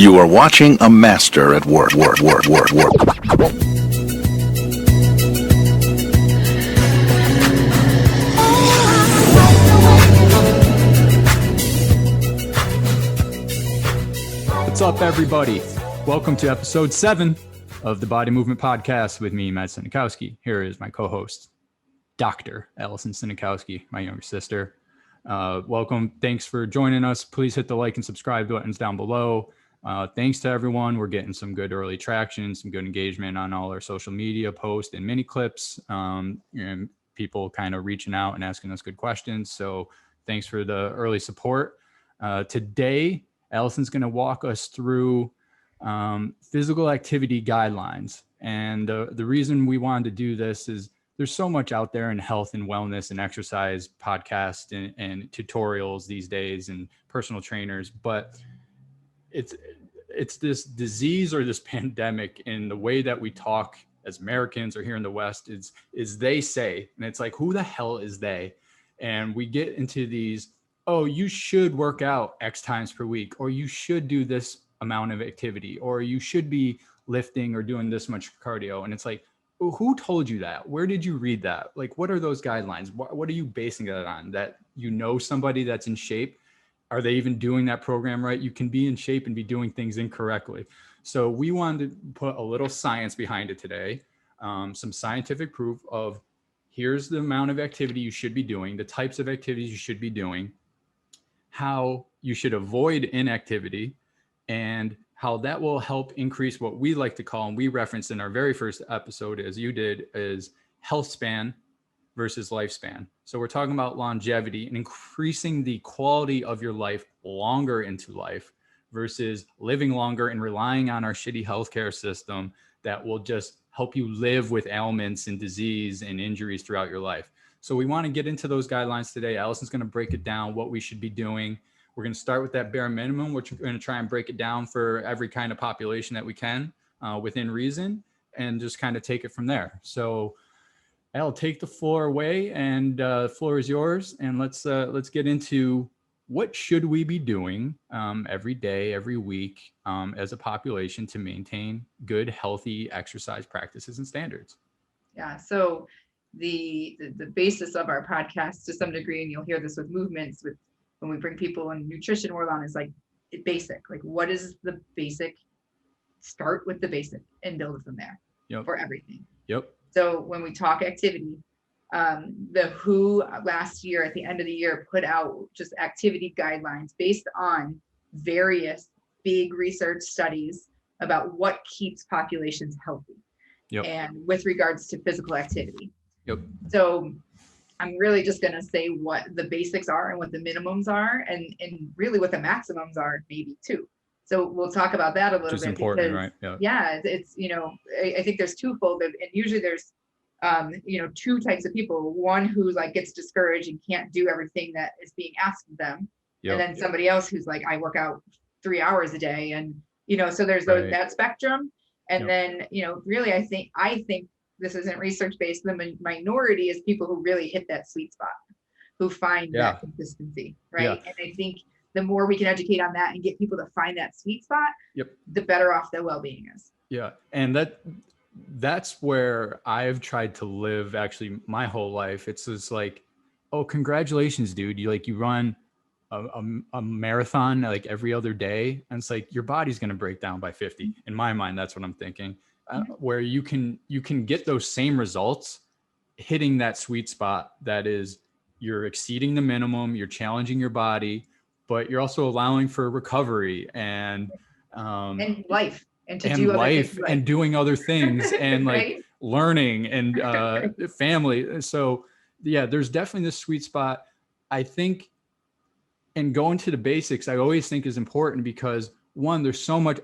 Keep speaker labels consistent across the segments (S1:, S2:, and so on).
S1: You are watching a master at work.
S2: What's up, everybody? Welcome to episode 7 of the Body Movement Podcast with me, Matt Sinikowski. Here is my co-host, Dr. Allison Sinikowski, my younger sister. Welcome. Thanks for joining us. Please hit the like and subscribe buttons down below. Thanks to everyone. We're getting some good early traction, some good engagement on all our social media posts and mini clips, and people kind of reaching out and asking us good questions. So thanks for the early support. Today, Allison's going to walk us through physical activity guidelines. And the reason we wanted to do this is there's so much out there in health and wellness and exercise podcasts and tutorials these days and personal trainers, but it's this disease or this pandemic in the way that we talk as Americans or here in the West is they say, and it's like, who the hell is they? And we get into these, oh, you should work out X times per week, or you should do this amount of activity, or you should be lifting or doing this much cardio. And it's like, who told you that? Where did you read that? Like, what are those guidelines? What are you basing that on? That you know somebody that's in shape? Are they even doing that program right? You can be in shape and be doing things incorrectly. So we wanted to put a little science behind it today. Some scientific proof of here's the amount of activity you should be doing, the types of activities you should be doing, how you should avoid inactivity, and how that will help increase what we like to call, and we referenced in our very first episode, as you did, is health span versus lifespan. So we're talking about longevity and increasing the quality of your life longer into life versus living longer and relying on our shitty healthcare system that will just help you live with ailments and disease and injuries throughout your life. So we want to get into those guidelines today. Allison's going to break it down, what we should be doing. We're going to start with that bare minimum, which we're going to try and break it down for every kind of population that we can within reason, and just kind of take it from there. So I'll take the floor away, and the floor is yours. And let's get into what should we be doing every day, every week as a population to maintain good, healthy exercise practices and standards.
S3: Yeah. So the basis of our podcast, to some degree, and you'll hear this with movements, with when we bring people in nutrition world on, is like basic. Like, what is the basic? Start with the basic and build from there.
S2: Yep.
S3: For everything.
S2: Yep.
S3: So when we talk activity, the WHO last year at the end of the year put out just activity guidelines based on various big research studies about what keeps populations healthy.
S2: Yep.
S3: And with regards to physical activity.
S2: Yep.
S3: So I'm really just going to say what the basics are and what the minimums are, and really what the maximums are maybe too. So we'll talk about that a little bit.
S2: Important,
S3: because,
S2: right?
S3: Yeah, it's, I think there's twofold, and usually there's, two types of people. One who like gets discouraged and can't do everything that is being asked of them. Yep. And then somebody else who's like, I work out 3 hours a day. And, so there's that spectrum. And then, really, I think this isn't research based. The minority is people who really hit that sweet spot, who find that consistency, right? Yeah. And I think the more we can educate on that and get people to find that sweet spot, the better off their well-being is. Yeah.
S2: And that's where I've tried to live actually my whole life. It's just like, oh, congratulations, dude. You run a marathon like every other day. And it's like, your body's going to break down by 50. In my mind, that's what I'm thinking. Where you can get those same results hitting that sweet spot. That is, you're exceeding the minimum, you're challenging your body, but you're also allowing for recovery and
S3: life
S2: and doing other things and like right? Learning and family. So yeah, there's definitely this sweet spot, I think. And going to the basics, I always think is important because one, there's so much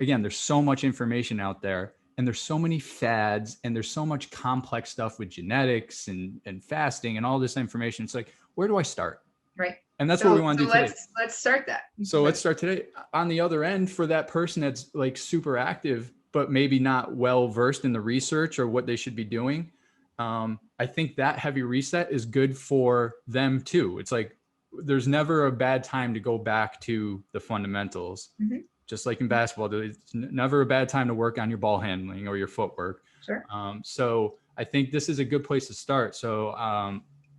S2: information out there, and there's so many fads, and there's so much complex stuff with genetics and fasting and all this information. It's like, where do I start?
S3: Right.
S2: And that's what we want to do today.
S3: Let's start that.
S2: So let's start today. On the other end, for that person that's like super active, but maybe not well versed in the research or what they should be doing, I think that heavy reset is good for them too. It's like, there's never a bad time to go back to the fundamentals. Mm-hmm. just like in basketball, it's never a bad time to work on your ball handling or your footwork.
S3: Sure.
S2: So I think this is a good place to start. So,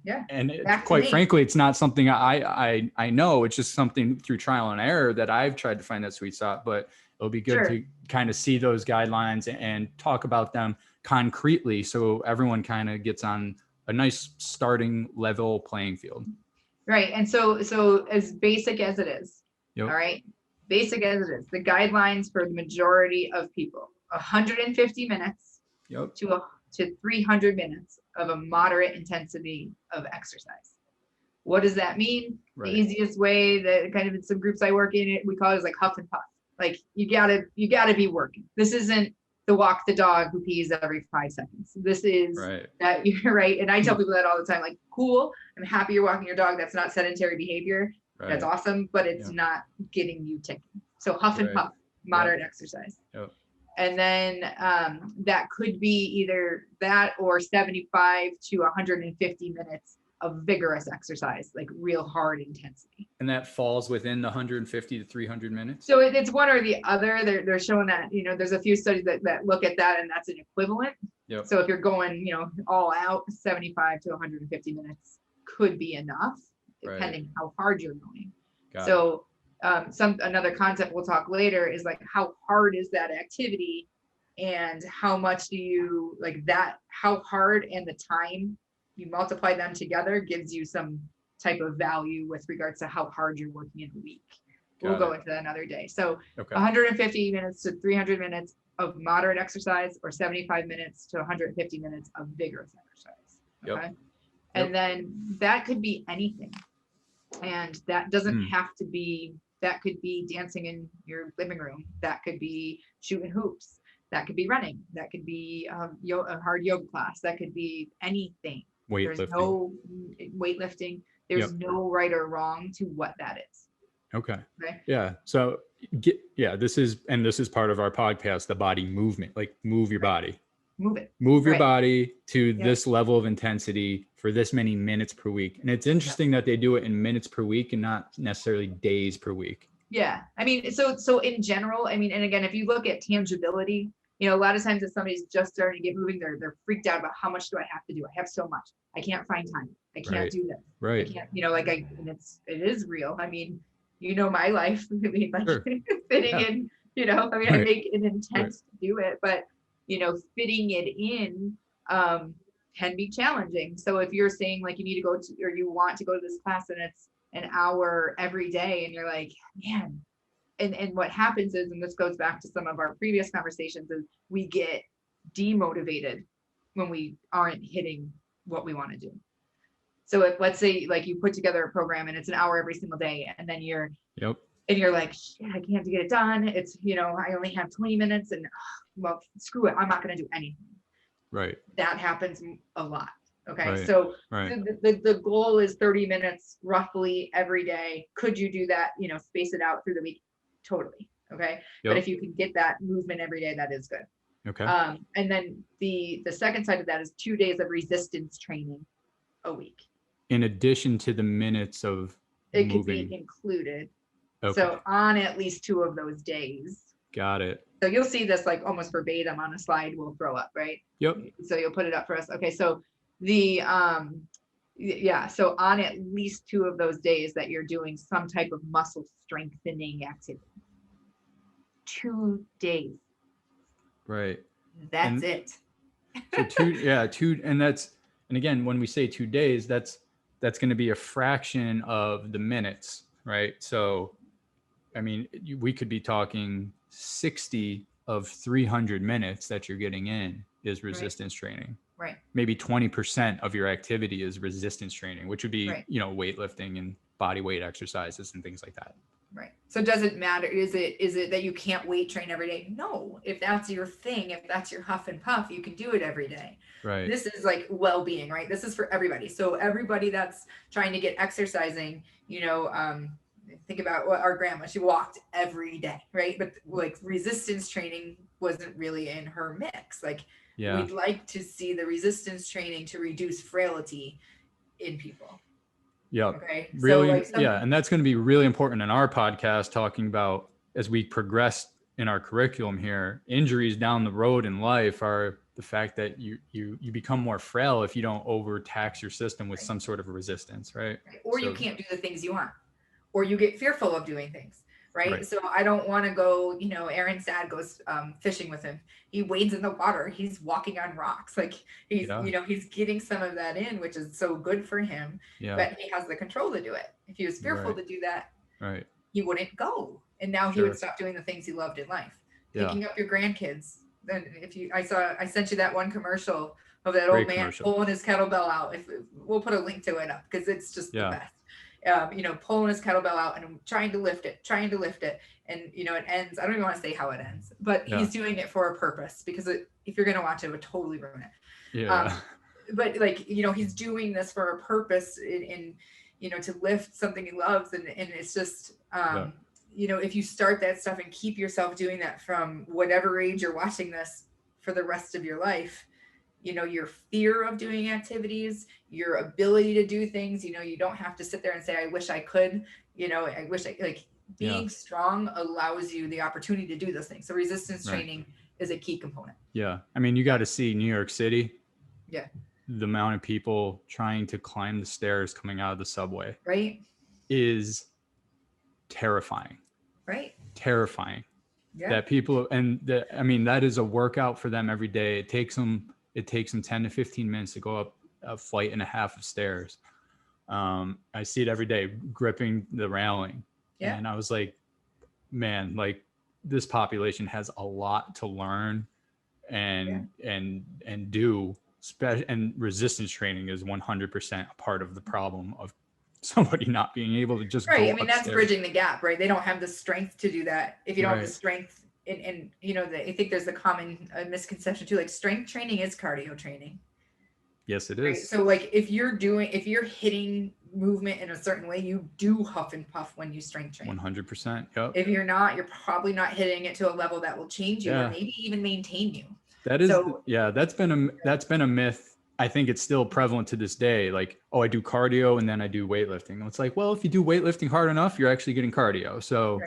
S3: yeah.
S2: And quite frankly, it's not something I know. It's just something through trial and error that I've tried to find that sweet spot. But it'll be good to kind of see those guidelines and talk about them concretely, so everyone kind of gets on a nice starting level playing field.
S3: Right. And so as basic as it is, all right, basic as it is, the guidelines for the majority of people, 150 minutes to 300 minutes of a moderate intensity of exercise. What does that mean? Right. The easiest way that kind of in some groups I work in, we call it is like huff and puff. Like you gotta be working. This isn't the walk the dog who pees every 5 seconds. This is that you're right. And I tell people that all the time, like, cool, I'm happy you're walking your dog. That's not sedentary behavior. Right. That's awesome, but it's not getting you ticking. So huff and puff, moderate exercise. Yep. And then that could be either that or 75 to 150 minutes of vigorous exercise, like real hard intensity.
S2: And that falls within the 150 to 300 minutes?
S3: So it's one or the other. They're showing that, there's a few studies that look at that, and that's an equivalent. Yep. So if you're going, all out, 75 to 150 minutes could be enough, depending how hard you're going. So another concept we'll talk later is like, how hard is that activity, and how much do you like that, how hard and the time you multiply them together gives you some type of value with regards to how hard you're working in a week. We'll go into that another day. So 150 minutes to 300 minutes of moderate exercise, or 75 minutes to 150 minutes of vigorous exercise. Okay. And then that could be anything. And that doesn't have to be, that could be dancing in your living room. That could be shooting hoops. That could be running. That could be a hard yoga class. That could be anything. There's no weightlifting. There's no right or wrong to what that is.
S2: Okay. Yeah. So this is part of our podcast, the body movement, like move your body. Move your body to this level of intensity for this many minutes per week. And it's interesting that they do it in minutes per week and not necessarily days per week.
S3: Yeah. I mean, so in general, I mean, and again, if you look at tangibility, a lot of times if somebody's just starting to get moving, they're freaked out about how much do I have to do? I have so much. I can't find time. I can't do this.
S2: Right.
S3: I can't, and it is real. I mean, my life, I mean, like fitting in, I make an intent to do it, but fitting it in can be challenging. So if you're saying like you need to go to, or you want to go to this class and it's an hour every day, and you're like, man, and what happens is, and this goes back to some of our previous conversations, is we get demotivated when we aren't hitting what we want to do. So if, let's say, like you put together a program and it's an hour every single day, and then you're like, shit, I can't get it done. It's, I only have 20 minutes and well, screw it. I'm not going to do anything.
S2: Right.
S3: That happens a lot. Okay. So the goal is 30 minutes roughly every day. Could you do that, space it out through the week? Totally. Okay. But if you can get that movement every day, that is good.
S2: Okay.
S3: And then the second side of that is 2 days of resistance training a week.
S2: In addition to the minutes of
S3: it
S2: moving.
S3: Could be included. Okay. So on at least 2 of those days.
S2: Got it.
S3: So you'll see this like almost verbatim on a slide we'll throw up, right?
S2: Yep.
S3: So you'll put it up for us. Okay. So so on at least 2 of those days that you're doing some type of muscle strengthening activity. 2 days.
S2: Right.
S3: That's it.
S2: So 2, and again, when we say 2 days, that's going to be a fraction of the minutes, right? So, I mean, we could be talking 60 of 300 minutes that you're getting in is resistance training.
S3: Right.
S2: Maybe 20% of your activity is resistance training, which would be, weightlifting and body weight exercises and things like that.
S3: Right. So does it matter? Is it that you can't weight train every day? No. If that's your thing, if that's your huff and puff, you can do it every day.
S2: Right.
S3: This is like well-being, right? This is for everybody. So everybody that's trying to get exercising, think about what our grandma, she walked every day, right? But like resistance training wasn't really in her mix. Like we'd like to see the resistance training to reduce frailty in people.
S2: Yeah.
S3: Okay.
S2: Really. And that's going to be really important in our podcast, talking about as we progress in our curriculum here, injuries down the road in life are the fact that you become more frail if you don't overtax your system with some sort of resistance, right?
S3: Or you can't do the things you want, or you get fearful of doing things, right? So I don't want to go, Aaron's dad goes fishing with him. He wades in the water. He's walking on rocks. Like he's, he's getting some of that in, which is so good for him, but he has the control to do it. If he was fearful to do that, he wouldn't go. And now he would stop doing the things he loved in life. Picking up your grandkids. Then I sent you that one commercial of that old man pulling his kettlebell out. We'll put a link to it up because it's just the best. Pulling his kettlebell out and trying to lift it. And, it ends. I don't even want to say how it ends, but he's doing it for a purpose, because if you're going to watch it, it would totally ruin it. But he's doing this for a purpose in to lift something he loves. And it's just, if you start that stuff and keep yourself doing that from whatever age you're watching this for the rest of your life, your fear of doing activities, your ability to do things, you don't have to sit there and say, I wish I could, I wish being strong allows you the opportunity to do those things. So resistance training is a key component. Yeah.
S2: I mean, you got to see New York City.
S3: Yeah.
S2: The amount of people trying to climb the stairs coming out of the subway.
S3: Right.
S2: Is terrifying.
S3: Right.
S2: Terrifying. Yeah. That people, that is a workout for them every day. It takes them 10 to 15 minutes to go up a flight and a half of stairs. I see it every day, gripping the railing. Yeah. And I was like, man, like this population has a lot to learn and do. And resistance training is 100% a part of the problem of somebody not being able to just go upstairs.
S3: That's bridging the gap, right? They don't have the strength to do that. If you don't have the strength, and I think there's a common misconception too, like strength training is cardio training.
S2: Yes, it is. Right?
S3: So like if you're hitting movement in a certain way, you do huff and puff when you strength train.
S2: 100%. Yep.
S3: If you're not, you're probably not hitting it to a level that will change you or maybe even maintain you.
S2: That is, that's been a myth. I think it's still prevalent to this day. Like, I do cardio and then I do weightlifting. And it's like, well, if you do weightlifting hard enough, you're actually getting cardio. So,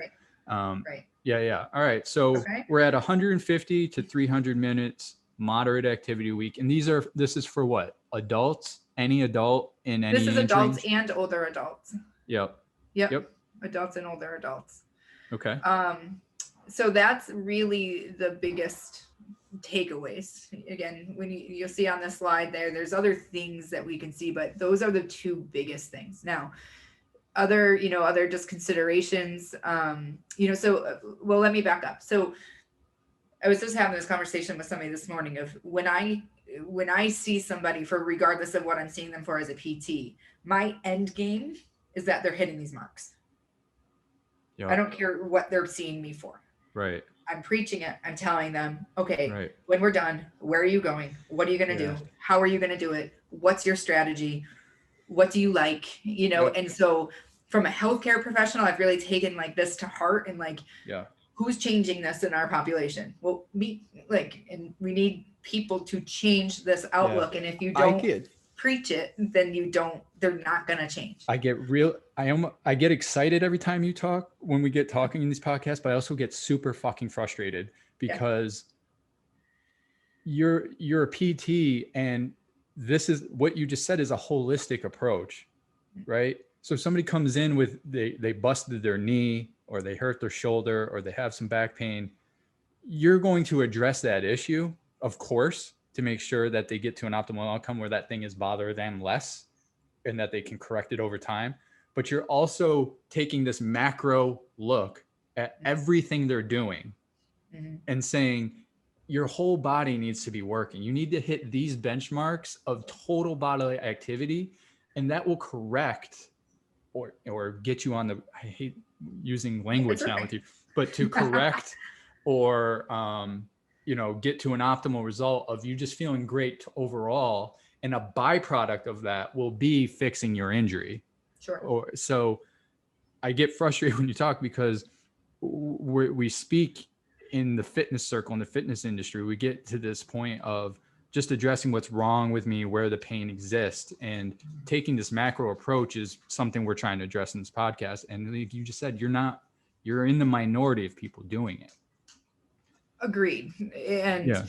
S2: yeah. All right. So we're at 150 to 300 minutes, moderate activity a week. And this is for what? Adults? Any adult in any
S3: This is adults and older adults.
S2: Yep.
S3: Adults and older adults.
S2: Okay.
S3: So that's really the biggest takeaways. Again, when you'll see on this slide there's other things that we can see, but those are the two biggest things. Now, other just considerations, let me back up. So I was just having this conversation with somebody this morning of when I see somebody, for regardless of what I'm seeing them for as a PT, my end game is that they're hitting these marks. Yep. I don't care what they're seeing me for.
S2: Right.
S3: I'm preaching it. I'm telling them, okay, when we're done, where are you going? What are you going to do? How are you going to do it? What's your strategy? What do you like? And so from a healthcare professional, I've really taken like this to heart and who's changing this in our population? Well, and we need people to change this outlook. Yeah. And if you don't preach it, then they're not going to change.
S2: I get excited every time you talk, when we get talking in these podcasts, but I also get super fucking frustrated because you're a PT and this is what you just said is a holistic approach, right? So if somebody comes in with, they busted their knee or they hurt their shoulder or they have some back pain, you're going to address that issue, of course, to make sure that they get to an optimal outcome where that thing is bothering them less and that they can correct it over time. But you're also taking this macro look at everything they're doing and saying your whole body needs to be working. You need to hit these benchmarks of total bodily activity, and that will correct or get you on the, I hate using language now with you, but to correct or, get to an optimal result of you just feeling great overall. And a byproduct of that will be fixing your injury.
S3: Sure.
S2: So I get frustrated when you talk because we speak in the fitness circle, in the fitness industry, we get to this point of just addressing what's wrong with me, where the pain exists, and taking this macro approach is something we're trying to address in this podcast. And like you just said, you're not you're in the minority of people doing it.
S3: Agreed. And,
S2: Yeah.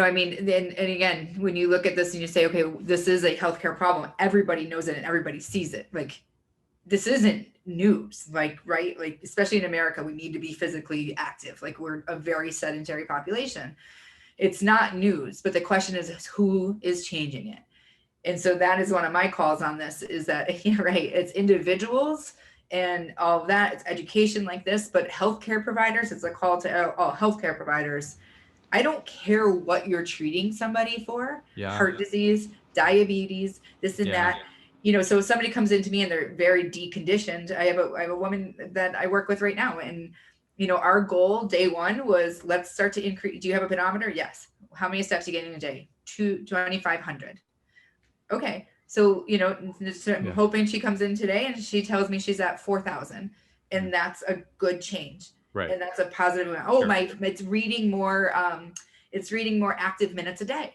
S3: I mean, and again, when you look at this and you say, okay, this is a healthcare problem, everybody knows it and everybody sees it. Like, this isn't news, like, right? Like, especially in America, we need to be physically active. Like, we're a very sedentary population. It's not news, but the question is who is changing it? And so that is one of my calls on this, is that, right, it's individuals and all of that, it's education like this, but healthcare providers, it's a call to all healthcare providers. I don't care what you're treating somebody for, heart disease, diabetes, this and that. So if somebody comes into me and they're very deconditioned, I have a woman that I work with right now. And, our goal day one was, let's start to increase. Do you have a pedometer? Yes. How many steps are you getting a day? 2,500. Okay. So, I'm hoping she comes in today and she tells me she's at 4,000, and that's a good change.
S2: Right.
S3: And that's a positive amount. Oh, it's reading more active minutes a day.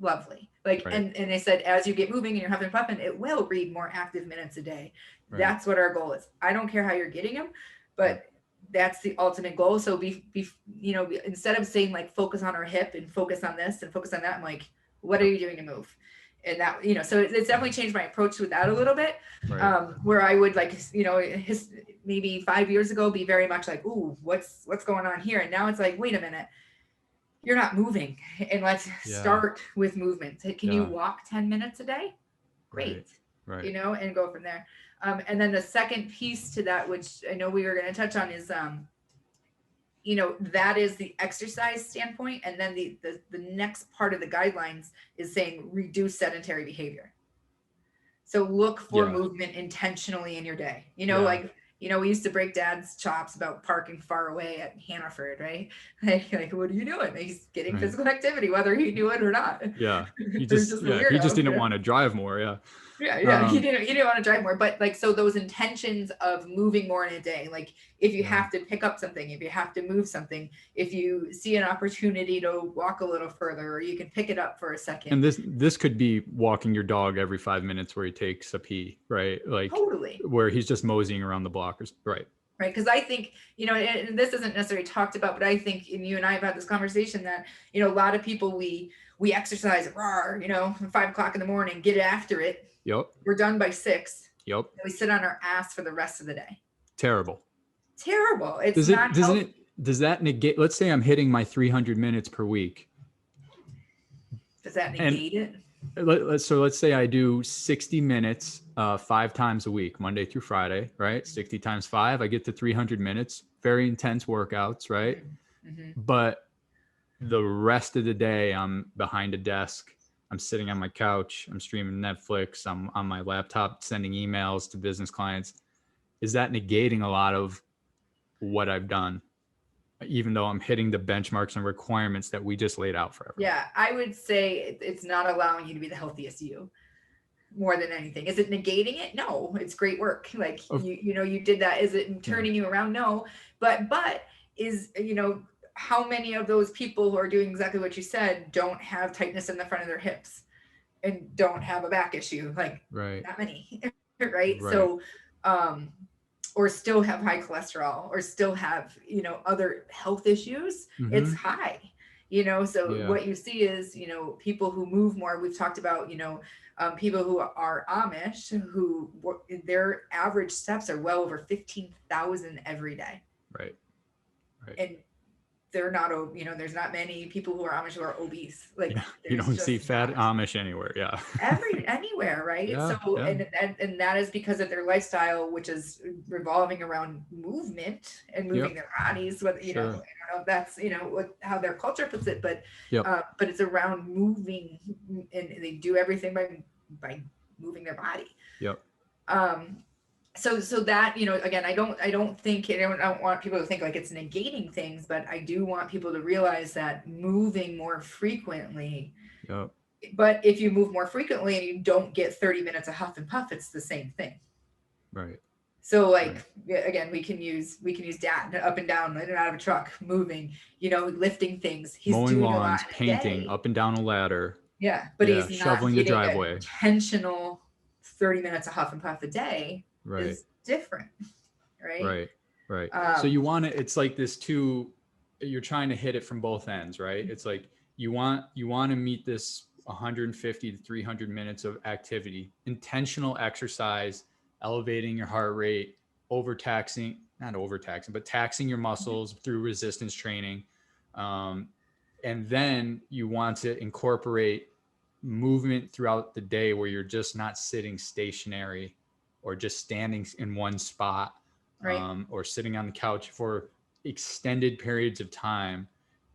S3: Lovely. Like, right. And they said, as you get moving and you're huffing and puffing, it will read more active minutes a day. Right. That's what our goal is. I don't care how you're getting them, but that's the ultimate goal. So instead of saying like, focus on our hip and focus on this and focus on that, I'm like, what are you doing to move? And that, so it's definitely changed my approach with that a little bit. Right. Where I would like, maybe 5 years ago, be very much like, ooh, what's going on here? And now it's like, wait a minute, you're not moving, and let's start with movement. Can you walk 10 minutes a day? Great. Right. And go from there. And then the second piece to that, which I know we were going to touch on, is, that is the exercise standpoint. And then the next part of the guidelines is saying reduce sedentary behavior. So look for movement intentionally in your day. We used to break dad's chops about parking far away at Hannaford, right? Like, what are you doing? He's getting physical activity, whether he knew it or not.
S2: Yeah. He just didn't want to drive more. Yeah.
S3: Yeah. He didn't want to drive more, but like, so those intentions of moving more in a day, like if you have to pick up something, if you have to move something, if you see an opportunity to walk a little further, or you can pick it up for a second.
S2: And this could be walking your dog every 5 minutes where he takes a pee, right? Like
S3: totally,
S2: where he's just moseying around the block, right?
S3: Right. Because I think, and this isn't necessarily talked about, but I think, and you and I have had this conversation that, a lot of people, we exercise at 5 o'clock in the morning, get after it.
S2: Yep.
S3: We're done by 6.
S2: Yep.
S3: And we sit on our ass for the rest of the day.
S2: Terrible.
S3: It's not healthy.
S2: Does that negate, let's say I'm hitting my 300 minutes per week.
S3: Does that negate it?
S2: Let's say I do 60 minutes 5 times a week, Monday through Friday, right? 60 times 5, I get to 300 minutes, very intense workouts, right? Mm-hmm. But the rest of the day, I'm behind a desk, I'm sitting on my couch, I'm streaming Netflix, I'm on my laptop sending emails to business clients. Is that negating a lot of what I've done, even though I'm hitting the benchmarks and requirements that we just laid out for everyone?
S3: Yeah, I would say it's not allowing you to be the healthiest you more than anything. Is it negating it? No, it's great work. Like, you did that. Is it turning you around? No, but is, how many of those people who are doing exactly what you said don't have tightness in the front of their hips and don't have a back issue? Like, not many, right? So, or still have high cholesterol, or still have, other health issues. Mm-hmm. It's high, what you see is, people who move more. We've talked about, people who are Amish, who their average steps are well over 15,000 every day. Right. And they're not, there's not many people who are Amish who are obese. Like,
S2: you don't see fat Amish anywhere. Yeah.
S3: Anywhere. Right. And that is because of their lifestyle, which is revolving around movement and moving their bodies. Whether, I don't know if that's, how their culture puts it, but it's around moving, and they do everything by moving their body. Yep. So that, again, I don't want people to think like it's negating things, but I do want people to realize that moving more frequently, but if you move more frequently and you don't get 30 minutes of huff and puff, it's the same thing. Right. So again, we can use dad up and down, in and out of a truck, moving, lifting things. He's
S2: mowing
S3: doing
S2: lawns,
S3: a lot
S2: painting, up and down a ladder.
S3: Yeah. But he's not
S2: shoveling the driveway.
S3: Intentional 30 minutes of huff and puff a day. Is different, right?
S2: Right. So you want to, it's like this you're trying to hit it from both ends, right? It's like you want to meet this 150 to 300 minutes of activity, intentional exercise, elevating your heart rate, not overtaxing, but taxing your muscles through resistance training. And then you want to incorporate movement throughout the day where you're just not sitting stationary or just standing in one spot,
S3: Right.
S2: or sitting on the couch for extended periods of time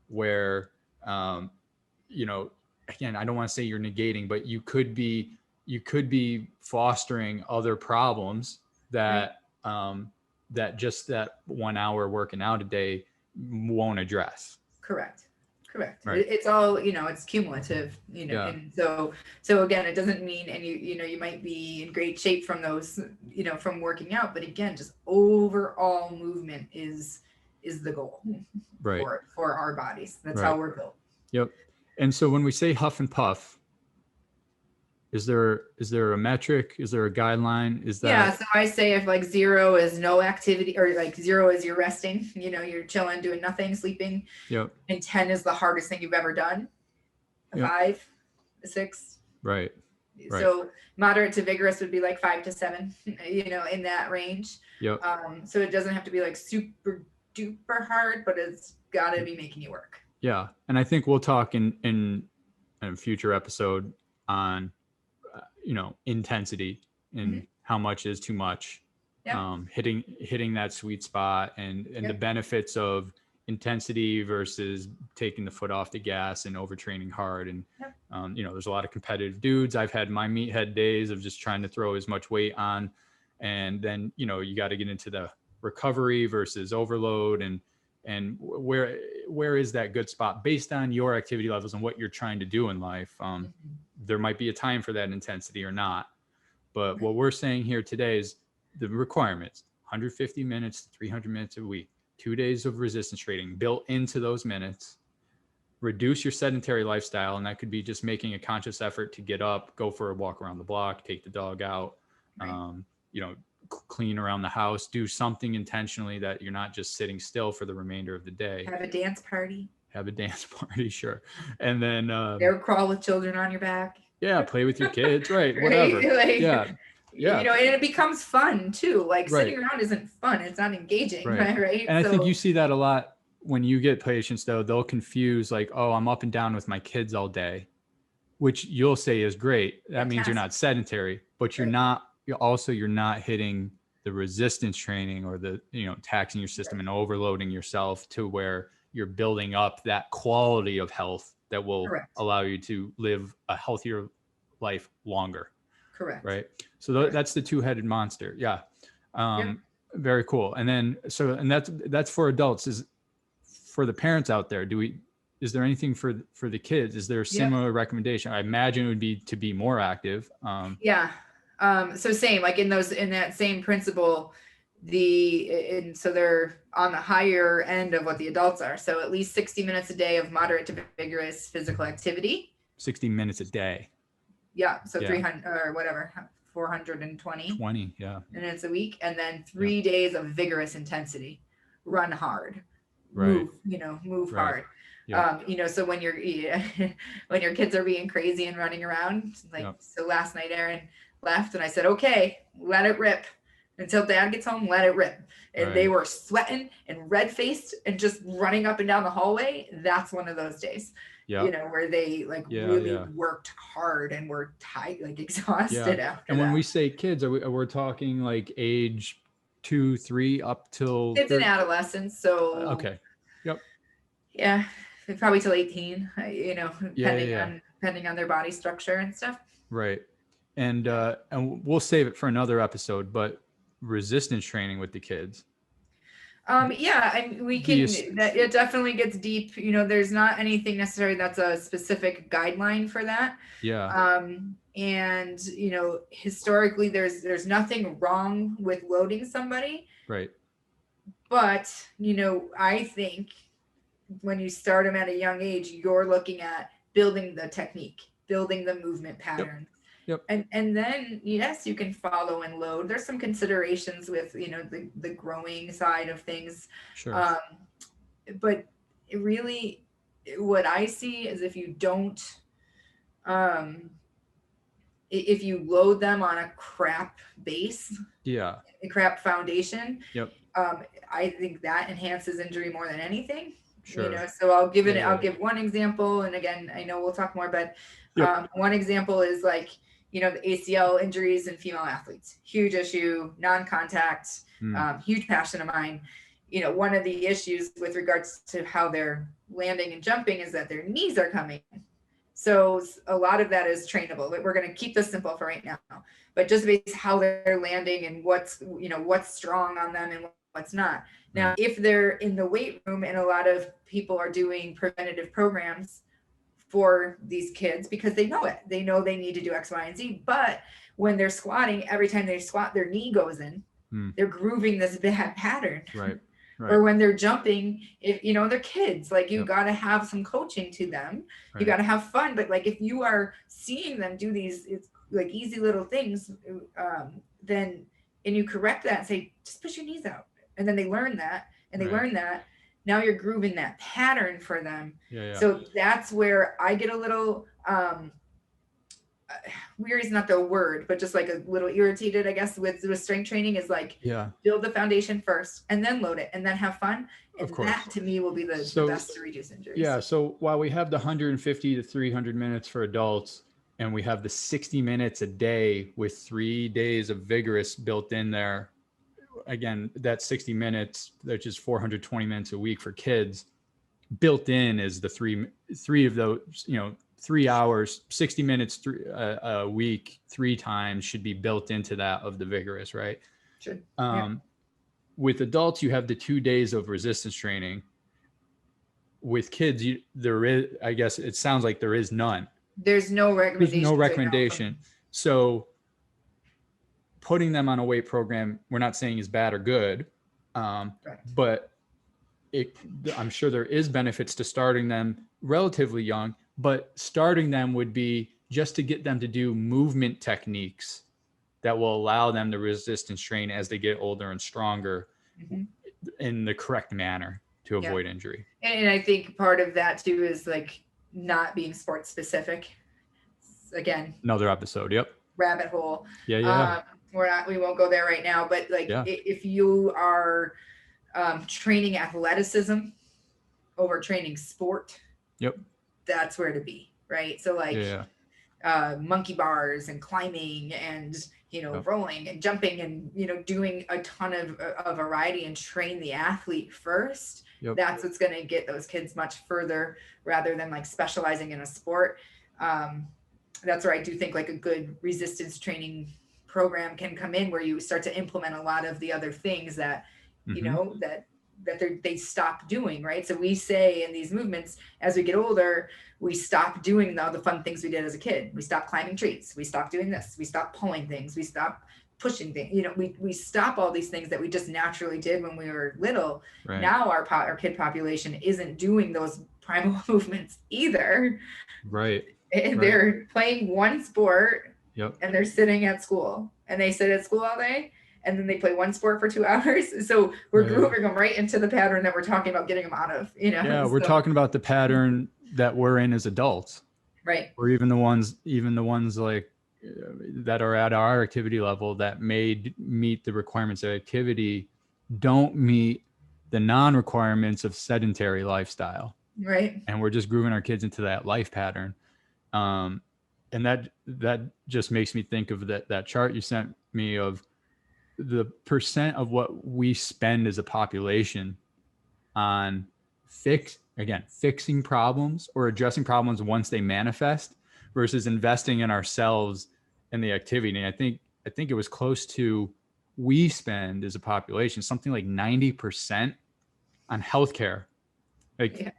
S2: where, again, I don't want to say you're negating, but you could be fostering other problems that, that just that 1 hour working out a day won't address.
S3: Correct.
S2: Right.
S3: It's all, it's cumulative,
S2: Yeah.
S3: and so again, it doesn't mean, and you might be in great shape from those, from working out, but again, just overall movement is the goal,
S2: Right.
S3: for our bodies. That's
S2: Right.
S3: how we're built.
S2: Yep. And so when we say huff and puff, is there a metric? Is there a guideline? Is that?
S3: Yeah. So I say if like 0 is no activity, or like 0 is you're resting, you're chilling, doing nothing, sleeping.
S2: Yep.
S3: And 10 is the hardest thing you've ever done. A 5, a 6.
S2: Right.
S3: So moderate to vigorous would be like 5 to 7, in that range.
S2: Yep.
S3: So it doesn't have to be like super duper hard, but it's got to be making you work.
S2: Yeah. And I think we'll talk in a future episode on, intensity and how much is too much.
S3: Yep.
S2: Hitting that sweet spot and the benefits of intensity versus taking the foot off the gas and overtraining hard. And, there's a lot of competitive dudes. I've had my meathead days of just trying to throw as much weight on. And then, you got to get into the recovery versus overload and where is that good spot based on your activity levels and what you're trying to do in life. There might be a time for that intensity or not. But what we're saying here today is the requirements: 150 minutes, 300 minutes a week, 2 days of resistance training built into those minutes. Reduce your sedentary lifestyle. And that could be just making a conscious effort to get up, go for a walk around the block, take the dog out, clean around the house, do something intentionally that you're not just sitting still for the remainder of the day.
S3: Have a dance party.
S2: Sure. And then
S3: Bear crawl with children on your back.
S2: Yeah, play with your kids, right? Whatever.
S3: Like,
S2: yeah.
S3: And it becomes fun too. Like sitting around isn't fun. It's not engaging, right?
S2: And I think you see that a lot when you get patients, though. They'll confuse like, oh, I'm up and down with my kids all day, which you'll say is great. That means you're not sedentary, but you're not hitting the resistance training or the, taxing your system and overloading yourself to where you're building up that quality of health that will allow you to live a healthier life longer.
S3: Correct.
S2: Right. So that's the two-headed monster. Yeah. Very cool. And then, that's for adults. Is for the parents out there. Is there anything for the kids? Is there a similar recommendation? I imagine it would be to be more active.
S3: So same, like in that same principle, so they're on the higher end of what the adults are. So at least 60 minutes a day of moderate to vigorous physical activity.
S2: 60 minutes a day.
S3: Yeah. So 300 or whatever, 420 minutes a week. And then 3 days of vigorous intensity, run hard, move hard. Yeah. So when your kids are being crazy and running around, so last night Aaron left and I said, okay, let it rip until dad gets home, let it rip. And they were sweating and red faced and just running up and down the hallway. That's one of those days, where they really worked hard and were tired, like exhausted after.
S2: And when we say kids, we're talking like age 2, 3 up till
S3: kids and adolescents. So,
S2: okay. Yep.
S3: Yeah. Probably till 18, depending on their body structure and stuff.
S2: Right. And we'll save it for another episode, but resistance training with the kids.
S3: And we can, it definitely gets deep. There's not anything necessarily that's a specific guideline for that.
S2: Yeah.
S3: And, historically there's nothing wrong with loading somebody.
S2: Right.
S3: But, I think when you start them at a young age, you're looking at building the technique, building the movement pattern.
S2: Yep.
S3: And then yes, you can follow and load. There's some considerations with, the growing side of things.
S2: Sure.
S3: But it really, what I see is if you don't, if you load them on a crap base,
S2: Yeah.
S3: a crap foundation,
S2: Yep.
S3: I think that enhances injury more than anything.
S2: Sure.
S3: So I'll give
S2: Yeah.
S3: I'll give one example. And again, I know we'll talk more, but
S2: Yep.
S3: one example is like, the ACL injuries in female athletes, huge issue, non-contact, huge passion of mine. One of the issues with regards to how they're landing and jumping is that their knees are coming. So a lot of that is trainable. We're going to keep this simple for right now, but just based how they're landing and what's strong on them and what's not. Now, if they're in the weight room and a lot of people are doing preventative programs for these kids because they know it, they know they need to do X, Y, and Z. But when they're squatting, every time they squat, their knee goes in. They're grooving this bad pattern.
S2: Right.
S3: Or when they're jumping, if they're kids, like you got to have some coaching to them. You got to have fun. But like if you are seeing them do these, it's like easy little things, then and you correct that and say, just push your knees out, and then they learn that, and they learn that. Now you're grooving that pattern for them. So that's where I get a little weary is not the word, but just like a little irritated, I guess, with strength training is like, build the foundation first and then load it and then have fun. And that to me will be the best to reduce injuries.
S2: Yeah. So while we have the 150 to 300 minutes for adults, and we have the 60 minutes a day with 3 days of vigorous built in there, again, that 60 minutes, which is 420 minutes a week for kids, built in is the three of those, 3 hours, 60 minutes a week, 3 times should be built into that of the vigorous, right?
S3: Sure.
S2: With adults, you have the 2 days of resistance training. With kids, there is, I guess it sounds like there is none.
S3: There's no recommendation.
S2: There's no recommendation. So putting them on a weight program, we're not saying is bad or good, but I'm sure there is benefits to starting them relatively young, but starting them would be just to get them to do movement techniques that will allow them to resistance train as they get older and stronger in the correct manner to avoid injury.
S3: And I think part of that too is like not being sports specific. Again,
S2: another episode. Yep.
S3: Rabbit hole.
S2: Yeah.
S3: We won't go there right now, but like if you are training athleticism over training sport, that's where to be, right? So like monkey bars and climbing and rolling and jumping and doing a ton of a variety and train the athlete first. That's what's going to get those kids much further rather than like specializing in a sport. That's where I do think like a good resistance training program can come in, where you start to implement a lot of the other things that they stop doing, right? So we say in these movements, as we get older, we stop doing all the fun things we did as a kid. We stop climbing trees. We stop doing this. We stop pulling things. We stop pushing things. We stop all these things that we just naturally did when we were little. Right. Now our kid population isn't doing those primal movements either.
S2: Right.
S3: And they're playing one sport and they're sitting at school, and they sit at school all day. And then they play one sport for 2 hours. So we're grooving them right into the pattern that we're talking about getting them out of,
S2: Yeah, we're talking about the pattern that we're in as adults.
S3: Right.
S2: Or even the ones like that are at our activity level that may meet the requirements of activity don't meet the non-requirements of sedentary lifestyle.
S3: Right.
S2: And we're just grooving our kids into that life pattern. And that just makes me think of that chart you sent me of the percent of what we spend as a population on fixing problems or addressing problems once they manifest versus investing in ourselves and the activity. And I think it was close to, we spend as a population something like 90% on healthcare,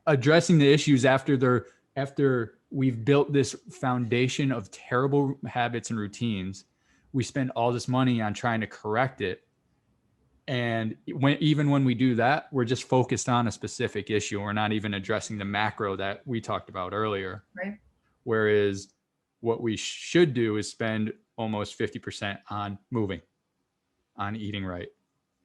S2: addressing the issues after we've built this foundation of terrible habits and routines. We spend all this money on trying to correct it. And even when we do that, we're just focused on a specific issue. We're not even addressing the macro that we talked about earlier.
S3: Right.
S2: Whereas what we should do is spend almost 50% on moving, on eating right,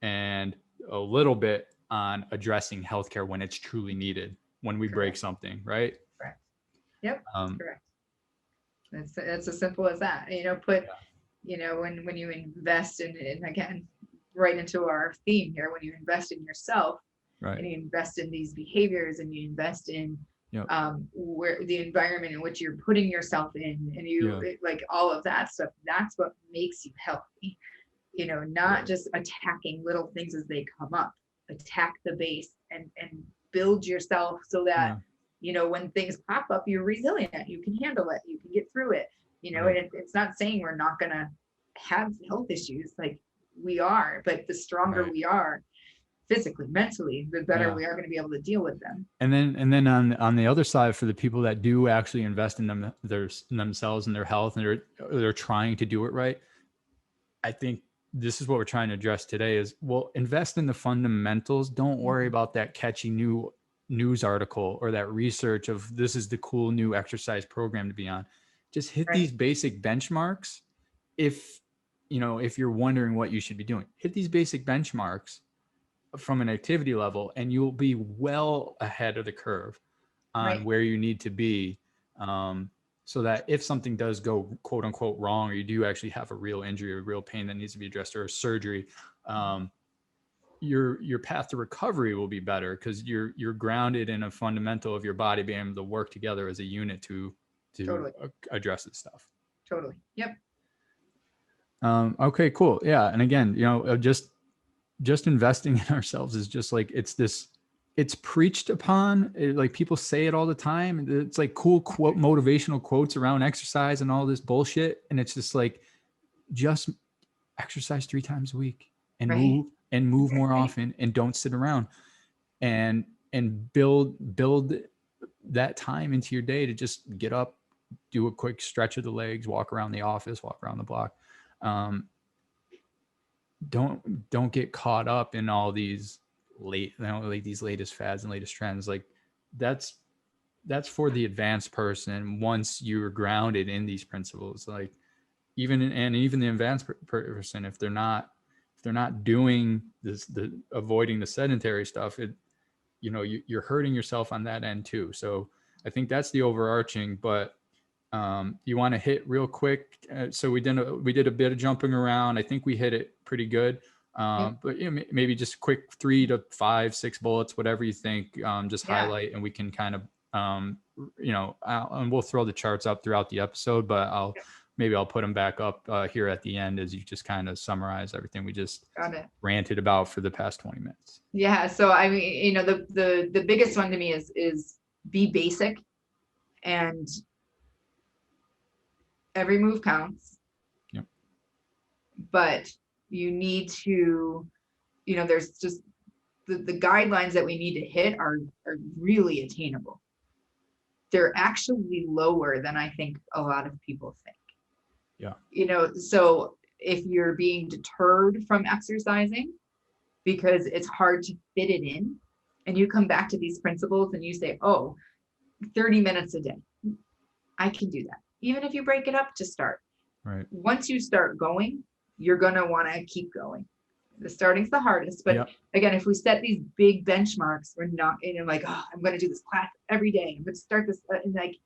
S2: and a little bit on addressing healthcare when it's truly needed, when we break something, right?
S3: Correct. Yep. Correct. It's as simple as that. When you invest in again, right into our theme here, when you invest in yourself,
S2: right,
S3: and you invest in these behaviors, and you invest in where the environment in which you're putting yourself in, and you like all of that stuff, that's what makes you healthy. Not just attacking little things as they come up. Attack the base and build yourself so that when things pop up, you're resilient, you can handle it, you can get through it. And it's not saying we're not gonna have health issues, like we are, but the stronger we are physically, mentally, the better we are going to be able to deal with them.
S2: And then on the other side, for the people that do actually invest in themselves and their health, and they're trying to do it right, I think this is what we're trying to address today is, well, invest in the fundamentals. Don't worry about that catchy new news article or that research of this is the cool new exercise program to be on. Just hit these basic benchmarks. If you're wondering what you should be doing, hit these basic benchmarks from an activity level, and you'll be well ahead of the curve on where you need to be. So that if something does go quote unquote wrong, or you do actually have a real injury or real pain that needs to be addressed, or a surgery, your path to recovery will be better because you're grounded in a fundamental of your body being able to work together as a unit to address this stuff.
S3: Totally. Yep.
S2: Okay, cool. Yeah. And again, just investing in ourselves is just like, it's preached upon. Like people say it all the time. It's like cool quote, motivational quotes around exercise and all this bullshit. And it's just like, just exercise 3 times a week and move more often, and don't sit around, and build that time into your day to just get up, do a quick stretch of the legs, walk around the office, walk around the block. Don't get caught up in all these these latest fads and latest trends. Like that's for the advanced person. Once you're grounded in these principles, like even the advanced person, if they're not doing this, avoiding the sedentary stuff, you're hurting yourself on that end too. So I think that's the overarching, but you want to hit real quick. So we did a bit of jumping around. I think we hit it pretty good. But maybe just quick 3 to 5, 6 bullets, whatever you think, just highlight, and we can kind of, and we'll throw the charts up throughout the episode, but I'll put them back up here at the end as you just kind of summarize everything we just ranted about for the past 20 minutes.
S3: Yeah. So, I mean, the biggest one to me is be basic, and every move counts.
S2: Yep.
S3: But you need to, there's just the guidelines that we need to hit are really attainable. They're actually lower than I think a lot of people think. Yeah. So if you're being deterred from exercising because it's hard to fit it in, and you come back to these principles and you say, 30 minutes a day, I can do that. Even if you break it up to start.
S2: Right.
S3: Once you start going, you're going to want to keep going. The starting's the hardest, but again, if we set these big benchmarks, we're not, I'm going to do this class every day. I'm going to start this, and like,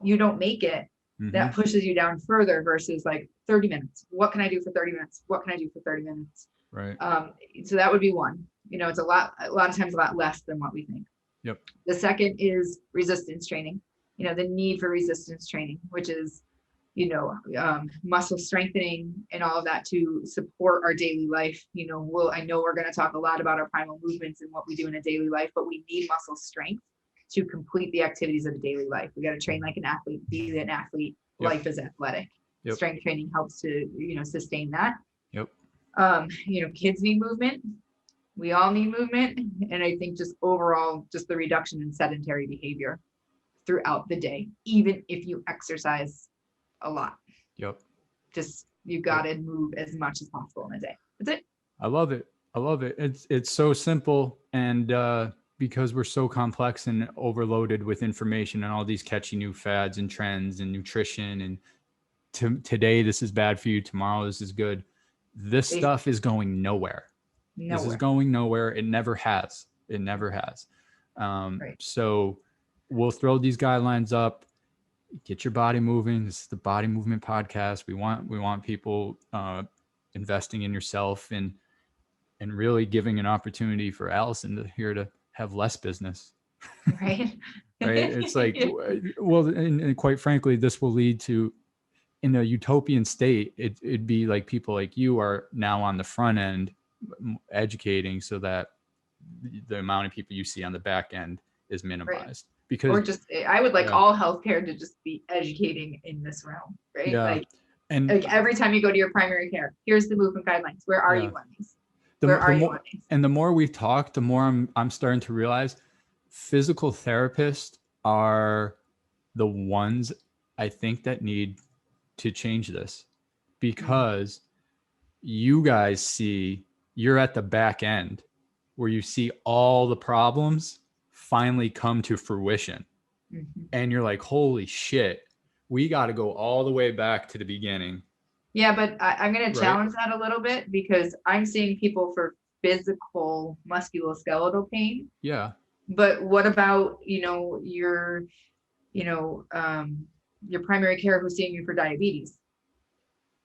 S3: you don't make it. Mm-hmm. That pushes you down further versus like 30 minutes. What can I do for 30 minutes? What can I do for 30 minutes?
S2: Right.
S3: So that would be one. It's a lot of times a lot less than what we think.
S2: Yep.
S3: The second is resistance training. The need for resistance training, which is, muscle strengthening and all of that to support our daily life. I know we're going to talk a lot about our primal movements and what we do in a daily life, but we need muscle strength to complete the activities of a daily life. We got to train like an athlete, be an athlete. Yep. Life is athletic. Yep. Strength training helps to, sustain that.
S2: Yep.
S3: Kids need movement. We all need movement. And I think just overall, just the reduction in sedentary behavior throughout the day, even if you exercise a lot.
S2: Yep.
S3: Just, you got to move as much as possible in a day. That's it.
S2: I love it. It's so simple. And, because we're so complex and overloaded with information and all these catchy new fads and trends and nutrition and today this is bad for you, tomorrow this is good. This stuff is going nowhere. This is going nowhere. It never has. So we'll throw these guidelines up. Get your body moving. This is the Body Movement Podcast. We want people investing in yourself and really giving an opportunity for Allison to have less business.
S3: Right.
S2: Right. It's like, well, and quite frankly, this will lead to, in a utopian state, it'd be like people like you are now on the front end educating so that the amount of people you see on the back end is minimized. Because,
S3: or just, I would like all healthcare to just be educating in this realm, right?
S2: Yeah.
S3: And like every time you go to your primary care, here's the movement guidelines. Where are you on these? Where are you on these?
S2: And the more we've talked, the more I'm starting to realize physical therapists are the ones I think that need to change this, because you guys you're at the back end where you see all the problems finally come to fruition. And you're like, holy shit, we got to go all the way back to the beginning.
S3: Yeah, but I'm going to challenge that a little bit, because I'm seeing people for physical musculoskeletal pain.
S2: Yeah.
S3: But what about, your primary care who's seeing you for diabetes?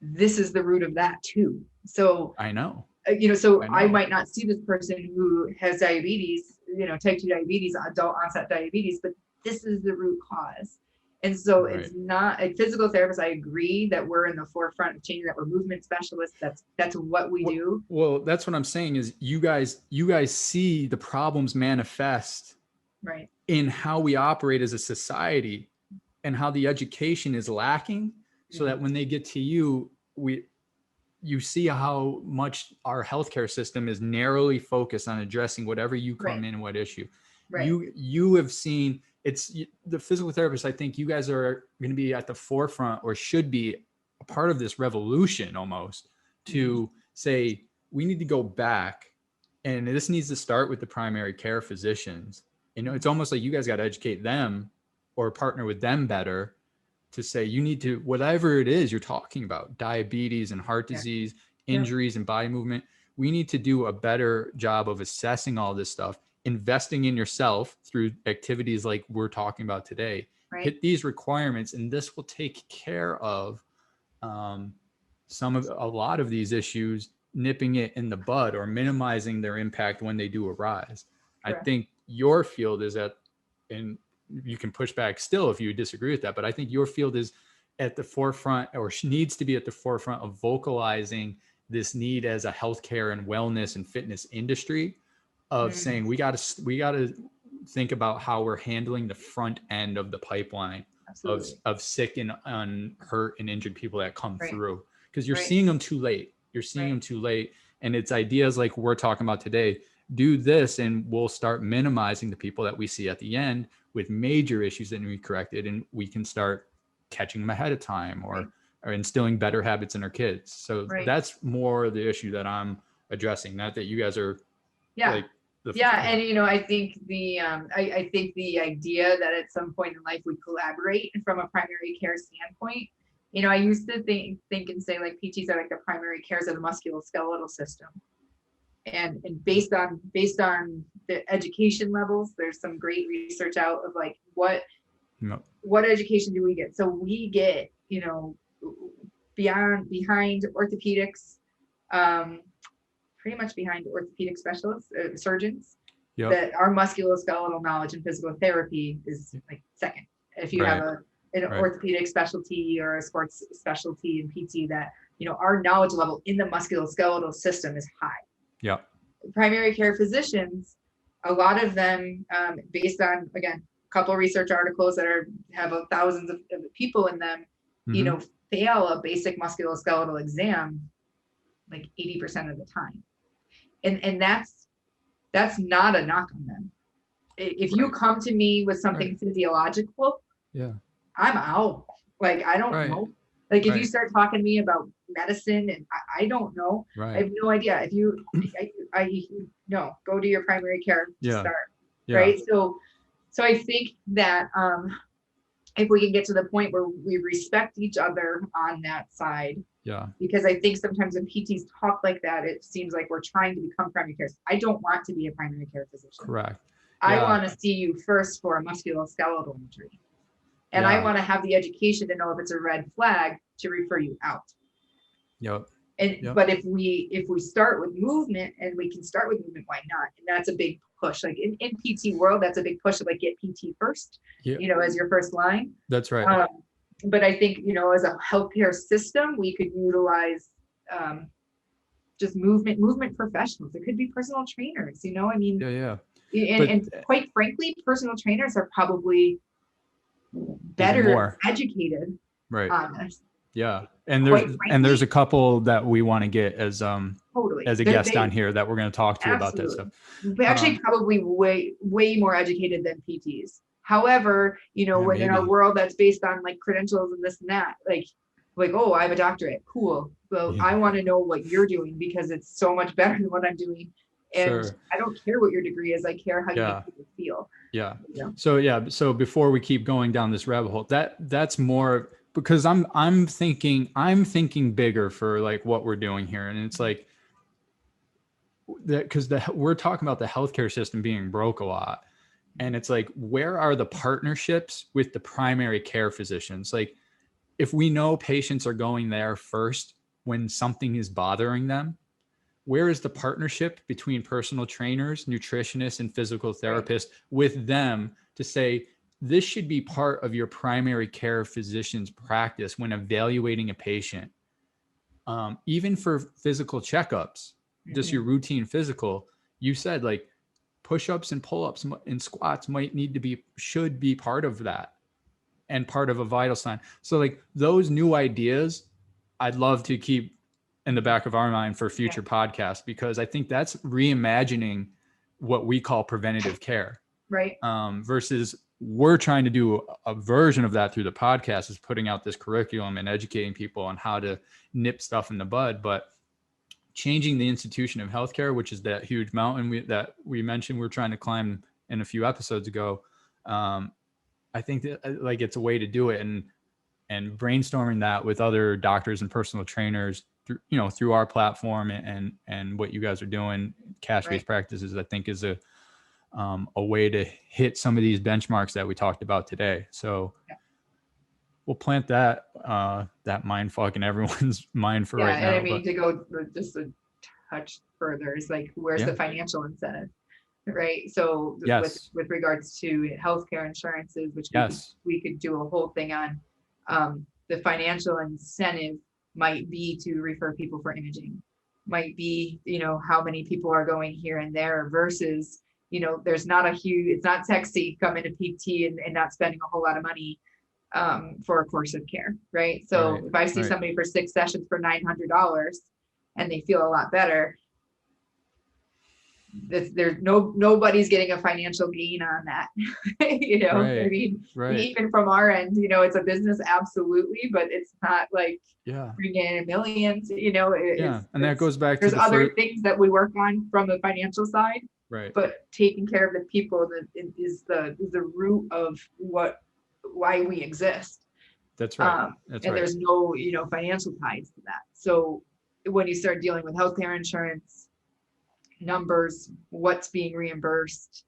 S3: This is the root of that too. So
S2: I know.
S3: I might not see this person who has diabetes, type 2 diabetes, adult onset diabetes, but this is the root cause. And so it's not a physical therapist. I agree that we're in the forefront of changing, that we're movement specialists. That's what we do.
S2: Well, that's what I'm saying is you guys see the problems manifest in how we operate as a society and how the education is lacking, so that when they get to you, you see how much our healthcare system is narrowly focused on addressing whatever you come in, what issue. You have seen, it's the physical therapists. I think you guys are going to be at the forefront, or should be a part of this revolution almost, to say we need to go back, and this needs to start with the primary care physicians. It's almost like you guys got to educate them or partner with them better to say, you need to, whatever it is you're talking about, diabetes and heart disease, injuries and body movement, we need to do a better job of assessing all this stuff, investing in yourself through activities like we're talking about today. Hit these requirements, and this will take care of a lot of these issues, nipping it in the bud or minimizing their impact when they do arise. I think your field is and you can push back still if you disagree with that, but I think your field is at the forefront, or needs to be at the forefront, of vocalizing this need as a healthcare and wellness and fitness industry, of saying we got to think about how we're handling the front end of the pipeline of sick and hurt and injured people that come through, because you're seeing them too late. And it's ideas like we're talking about today. Do this, and we'll start minimizing the people that we see at the end with major issues that need to be corrected, and we can start catching them ahead of time, or instilling better habits in our kids. So that's more the issue that I'm addressing. Not that you guys are
S3: and I think I think the idea that at some point in life we collaborate from a primary care standpoint. I used to think and say, like, PTs are like the primary cares of the musculoskeletal system. And based on the education levels, there's some great research out of like what education do we get? So we get, behind orthopedics, pretty much behind orthopedic specialists, surgeons, that our musculoskeletal knowledge and physical therapy is like second. If you have an orthopedic specialty or a sports specialty in PT, that, our knowledge level in the musculoskeletal system is high.
S2: Yeah.
S3: Primary care physicians, a lot of them, based on, again, a couple of research articles that have thousands of people in them, fail a basic musculoskeletal exam like 80% of the time. And that's not a knock on them. If you come to me with something physiological, I'm out. Like, I don't know. Like, if you start talking to me about medicine, and I don't know, I have no idea. If you, no, go to your primary care to start, right? So I think that if we can get to the point where we respect each other on that side.
S2: Yeah.
S3: Because I think sometimes when PTs talk like that, it seems like we're trying to become primary care. I don't want to be a primary care physician.
S2: Correct.
S3: I
S2: Yeah.
S3: want to see you first for a musculoskeletal injury. And I
S2: Yeah.
S3: want to have the education to know if it's a red flag to refer you out.
S2: Yep.
S3: And
S2: Yep.
S3: but if we start with movement, and we can start with movement, why not? And that's a big push. Like in PT world, that's a big push to like get PT first,
S2: Yeah.
S3: you know, as your first line.
S2: That's right.
S3: But I think, you know, as a healthcare system, we could utilize just movement professionals. It could be personal trainers, you know, I mean,
S2: Yeah.
S3: and quite frankly, personal trainers are probably better educated
S2: right
S3: on this.
S2: Yeah. And there's a couple that we want to get as
S3: totally
S2: as a guest on here that we're going to talk to about that stuff.
S3: But actually probably way more educated than PTs. However, you know, when in a world that's based on like credentials and this and that, like, oh, I have a doctorate. Cool. Well, I want to know what you're doing because it's so much better than what I'm doing. And I don't care what your degree is. I care how you make people feel.
S2: Yeah.
S3: You know?
S2: So before we keep going down this rabbit hole, that's more because I'm thinking bigger for like what we're doing here. And it's like that because we're talking about the healthcare system being broke a lot. And it's like, where are the partnerships with the primary care physicians? Like, if we know patients are going there first when something is bothering them, where is the partnership between personal trainers, nutritionists, and physical therapists with them to say, this should be part of your primary care physician's practice when evaluating a patient? Even for physical checkups, just your routine physical, you said like push-ups and pull-ups and squats should be part of that and part of a vital sign. So like those new ideas, I'd love to keep in the back of our mind for future podcasts, because I think that's reimagining what we call preventative care.
S3: Right.
S2: Versus we're trying to do a version of that through the podcast, is putting out this curriculum and educating people on how to nip stuff in the bud. But changing the institution of healthcare, which is that huge mountain that we mentioned we're trying to climb in a few episodes ago. I think that like it's a way to do it, and brainstorming that with other doctors and personal trainers through our platform and what you guys are doing, cash-based practices, I think is a way to hit some of these benchmarks that we talked about today. So we'll plant that mind fuck in everyone's mind for right now.
S3: And I mean, to go just a touch further, is like, where's the financial incentive? Right. So with regards to healthcare insurances, which we could do a whole thing on, the financial incentive might be to refer people for imaging, might be, how many people are going here and there versus, there's not it's not sexy coming to PT and not spending a whole lot of money for a course of care. Right. So if I see somebody for 6 sessions for $900 and they feel a lot better, there's nobody's getting a financial gain on that. I mean, even from our end, it's a business, absolutely, but it's not like bringing in millions.
S2: And that goes back to
S3: there's other things that we work on from the financial side, but taking care of the people is the root of why we exist.
S2: That's right.
S3: There's no financial ties to that. So when you start dealing with healthcare insurance numbers, what's being reimbursed,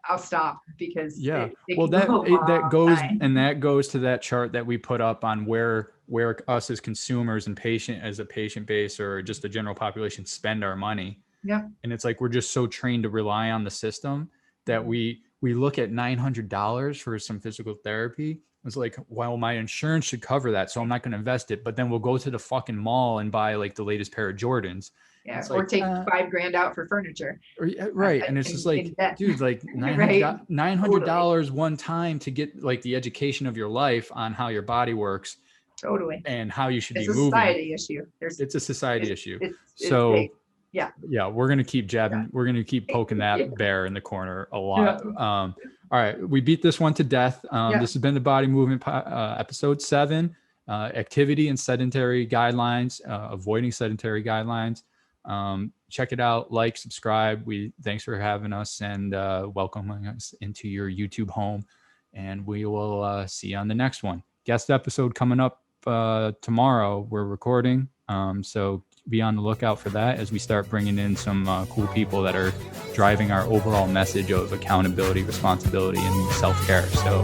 S3: I'll stop, because
S2: that goes to that chart that we put up on where us as consumers and as a patient base or just the general population spend our money. And it's like we're just so trained to rely on the system that we look at $900 for some physical therapy. It's like, well, my insurance should cover that, so I'm not going to invest it. But then we'll go to the fucking mall and buy like the latest pair of Jordans.
S3: Or take $5,000 out for furniture.
S2: And it's just like, dude, like $900 one time to get like the education of your life on how your body works.
S3: Totally.
S2: And how you should be moving. It's a society issue. We're going to keep jabbing. We're going to keep poking that bear in the corner a lot. All right. We beat this one to death. This has been the Body Movement episode 7, activity and sedentary guidelines, avoiding sedentary guidelines. Check it out, subscribe. Thanks for having us and welcoming us into your YouTube home. and we will see you on the next one. Guest episode coming up tomorrow. We're recording, so be on the lookout for that as we start bringing in some cool people that are driving our overall message of accountability, responsibility, and self-care. So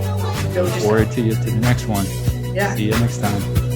S2: look forward to the next one.
S3: Yeah.
S2: See you next time.